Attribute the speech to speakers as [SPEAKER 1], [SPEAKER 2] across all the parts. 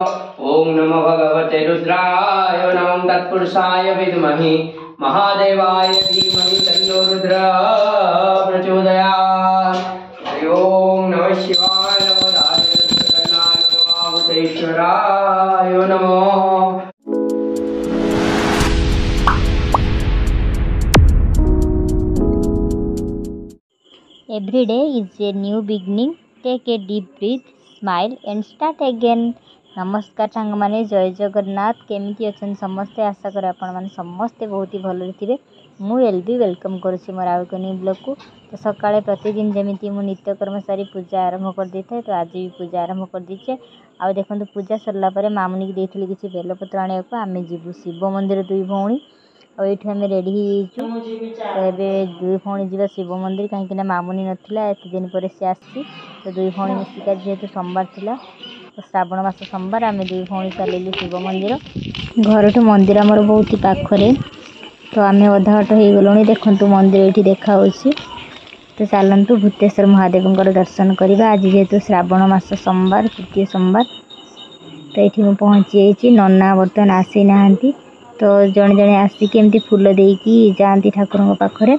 [SPEAKER 1] ओम नमो भगवते रुद्राय नमः तत्पुरुषाय विद्महे महादेवाय धीमहि तन्नो रुद्रः प्रचोदयात्। हरि ओम नमः शिवाय नमो नारायणाय नमो भूतेश्वराय नमो।
[SPEAKER 2] Every day is a new beginning. Take a deep breath, smile and start again. नमस्कार सांग माने जय जगन्नाथ केमिति अछन समस्ते आशा करे आपण माने समस्ते बहुत ही भल थिबे। मु एलबी वेलकम करूछि मोर आउ कनी ब्लॉग को। तो सकाळे प्रतिदिन जेमिति मु नित्य कर्मचारी पूजा आरंभ कर देथे तो आज भी पूजा आरंभ कर दिचे। आ देखंतु पूजा सरला परे मामुनी की देथिली किछि बेलपत्र आने को आमे जिबु शिव मंदिर दुई भौणी और ये आम रेडी हो दुई भौणी जा शिव मंदिर कहीं मामुनी नाला एत दिन पर सी आसी तो दुई भौणी मिसिका जेहेतु सोमवार थिला तो श्रावण मास सोमवार आम दुई भौणी चलू शिव मंदिर घर ठू मंदिर आमर बहुत ही पाखरे तो आम अधा बाट हो गलु। देखु मंदिर ये देखा तो चलतु भूतेश्वर महादेव दर्शन करवा। आज जेहेतु श्रावण मास सोमवार तृतीय सोमवार तो ये पहुँची नना बर्तमान आसी ना तो जड़े जड़े आसिक एमती फूल देकी जाती ठाकुर पाखे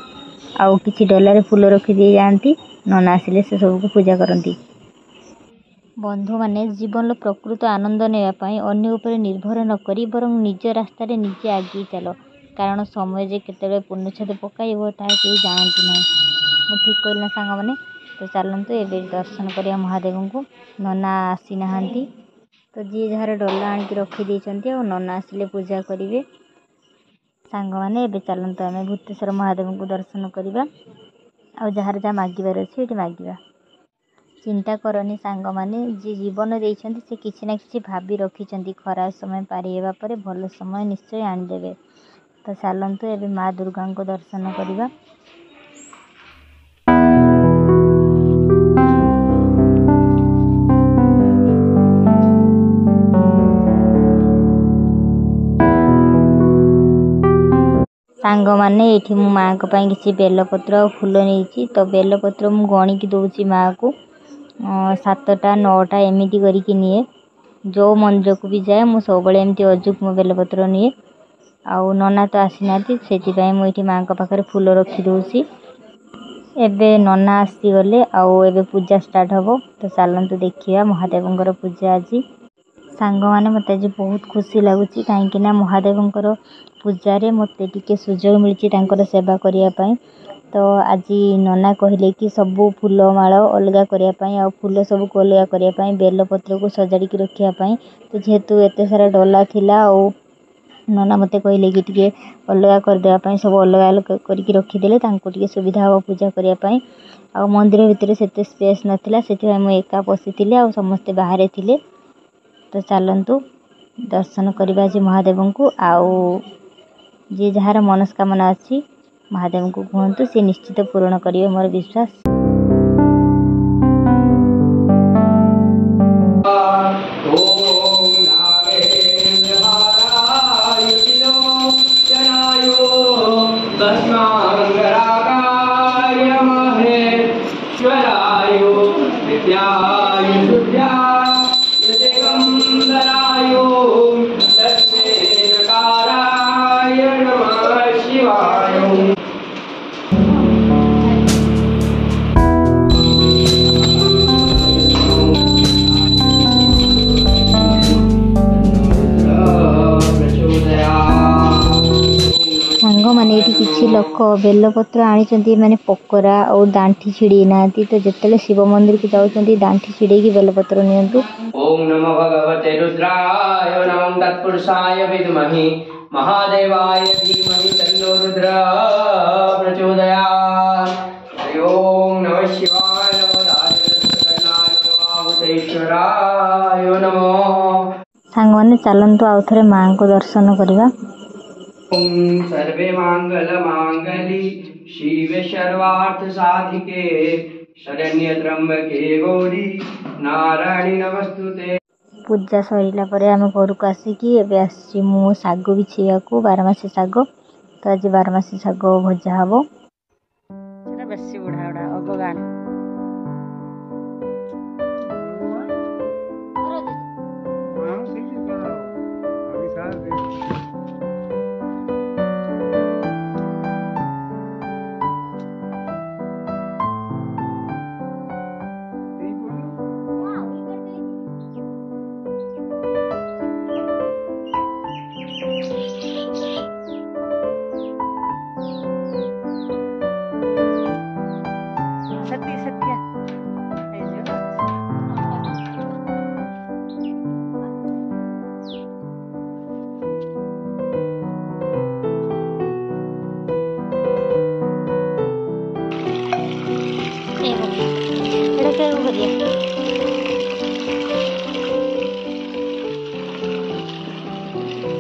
[SPEAKER 2] आउ कि डलार फूल रखी दी जाती नना आसिले से सबको पूजा करती। बंधु माने जीवन प्रकृत आनंद नापी अन्य उपर निर्भर नक बर निज रास्तार निजे आगे चल कारण समय जे केतबे पूर्णछेद पकाइब ताहा केही जानती ना। मु ठीक कहली ना सांग माने तो चलतु ए दर्शन करिया महादेव को। नना आसी ना तो जी जार डला आणिक रखी देइचंती और नना आसिले पूजा करेंगे। सांग माने एबे चलतु आम भूतेश्वर महादेव को दर्शन करवा आ जार जहाँ मागिबार अच्छे ये मागिबा। चिंता करनी सांग माने जी जीवन देइचंती से किछि ना किछि भाबी रखिचंती खराब समय पारी हेबा परे भल समय निश्चय आनिदेबे। तो चलतु एबे माँ दुर्गा को दर्शन करवा। सांग माने ये मो माँ को किसी बेलपत्र और फूल नहीं तो बेलपत्र मु गणिकी दौची माँ को 7टा 9टा एमती करके निए। जो मंदिर को भी जाए मुझे सब एमती अजुग्म बेलपत्र निए आउ नना तो आसी ना से मुझे माँ को पाखे फूल रखी दूसरी। एबे नना आसीगले आउ एबे पूजा स्टार्ट हम तो चलतु देखिए महादेव पूजा आज सांग माने मत आज बहुत खुशी लगुच कहीं महादेव पूजा रे मते टिके सुजोग मिलची सेवा करने। तो आज नना कहले कि सबू फूल माल अलग करने आ फूल सब को अलग करने बेलपत्र को सजाड़ी रखापी तो जेहेतु एत सारा डला थिला आ नना मते कहले कि टिके अलग करदेवाई सब अलग अलग करके रखीदे टे सुविधा हम पूजा करने। आ मंदिर भितर से स्पेस नाला से मुझे एका पशि आ समस्ते बाहर थे। तो चलतु दर्शन करवा आज महादेव को आउ जी जार मनस्कामना अच्छी महादेव को कहतु सी निश्चित पूरण करेंगे मोर विश्वास। सांग माने किसी लोक बेलपत्र आनी माने पकड़ा और दांठी छिड़ी ना तो जिते शिव मंदिर को जाऊँ दांठी छिड़ी बेलपत्र नियंतु।
[SPEAKER 1] ओम नमो भगवते रुद्राय नमः तत्पुरुषाय विद्महे महादेवाय धीमहि तन्नो रुद्रः प्रचोदयात्। हरि ओम नमः शिवाय नमो नारायणाय नमो भूतेश्वराय नमो।
[SPEAKER 2] सांग माने चलतु आउ थे माँ को दर्शन करवा।
[SPEAKER 1] ओम सर्वे मंगल मांगली शिव सर्वार्थ साधिके शरण्य त्र्यंबके गौरी नारायणी नमस्तुते।
[SPEAKER 2] पूजा सरला आम घर को आसिकी एबे आसी मु साग बिछेया को 12 मासी साग तो आज 12 मासी साग भजा हम बेसी बुढ़ा बुढ़ा अगगान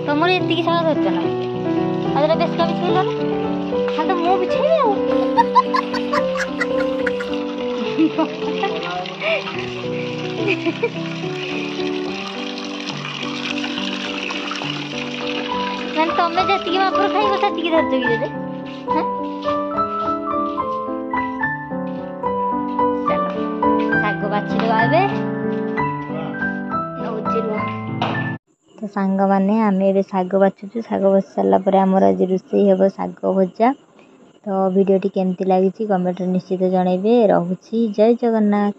[SPEAKER 2] तुम एति साग धरच ना आज बेस का बिछेल हाँ तो मु बिछे मैंने तुम्हें जी मापर खाइब से धरच कि दे ଶାଗ ବାଛିଦେବା ଏବେ ନଉଛି ରୁହ। ତ ସାଙ୍ଗମାନେ ଆମେ ଏବେ ଶାଗ ବାଛୁଛୁ। ଶାଗ ବାଛି ସାରିଲା ପରେ ଆମର ଆଜି ରୋଷେଇ ହେବ ଶାଗ ଭଜା। ତ ଭିଡ଼ିଓଟି କେମିତି ଲାଗିଛି କମେଣ୍ଟରେ ନିଶ୍ଚିତ ଜଣାଇବେ। ରହୁଛି। ଜୟ ଜଗନ୍ନାଥ।